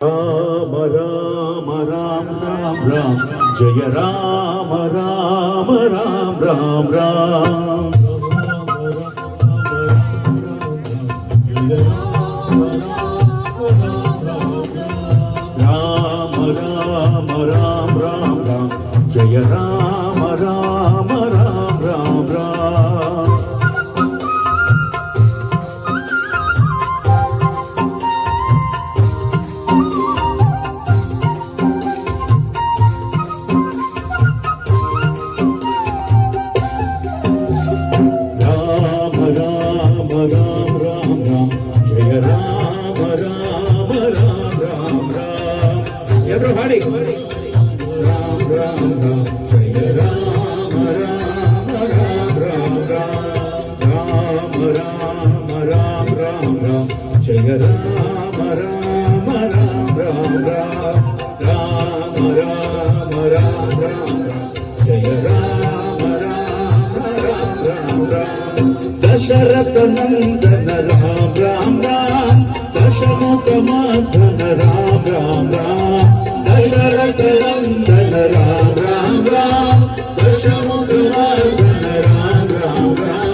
Rama Rama Rama Rama Rama Jaya Rama Rama Rama Rama Rama Rama Rama Rama Rama Rama Jaya Rama Rama Rama Rama Rama Everybody, Ram Ram Ram, Jaya Ram Ram Ram Ram Ram, Ram Ram Ram Ram, Jaya Ram Ram Ram Ram Ram, Ram Ram Ram Ram, Jaya Ram Ram Ram Ram. Dasharatha Nandana Ram Ram Ram, Dashamukha Madhana Ram Ram Ram. Dasharatha Nandana Ram Ram Ram, Dashamukha Madhana Ram Ram Ram.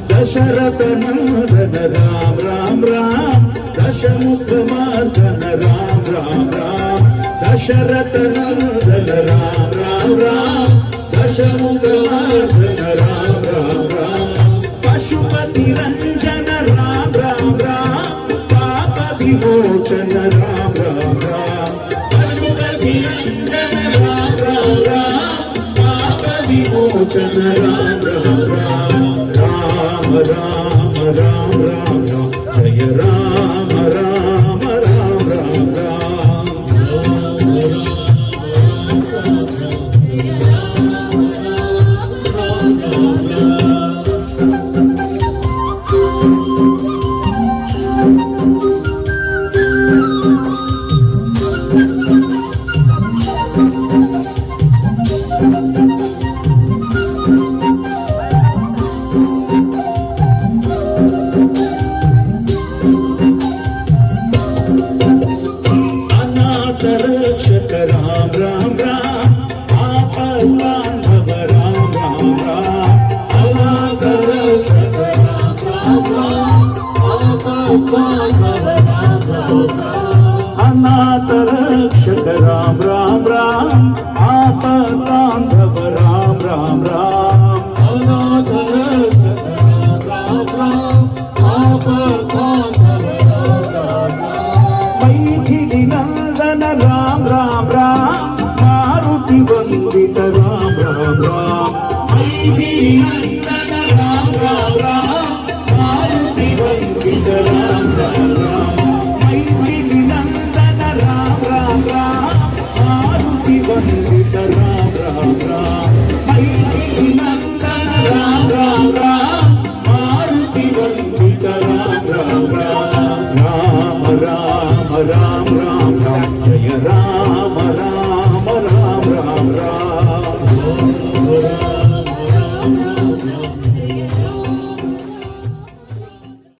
Dasharatha Nandana Ram Ram Ram, Dashamukha Madhana Ram Ram Ram. Dasharatha Nandana Ram Ram Ram, Dashamukha Madhana Ram Ram Ram. Pashupati Ranjana Ram Ram Ram, Papa Vimochana Ram Ram Ram. Vimochana Ram Ram Ram, Ram Ram Ram Ram Ram, Jaya Ram Ram Ram Ram Ram. Rakshaka Ram Ram Ram, Apatandhava Ram Ram Ram. Anatha Rakshaka Ram Ram Ram, Apatandhava Ram Ram Ram. Anatha Rakshaka Ram Ram Ram, Apatandhava Ram Ram Ram. Anatha Rakshaka Ram Ram Ram, Apatandhava Ram Ram Ram. Maithili Nandana Ram Ram Ram, Maruti Vandita Ram Ram Ram. Maithili Nandana Ram Ram Ram, Maruti Vandita Ram Ram Ram. Maithili Nandana Ram Ram Ram, Maruti Vandita Ram Ram Ram. Maithili Nandana Ram Ram Ram, Maruti Vandita Ram Ram Ram. Ram Ram Ram Ram, Jaya Ram.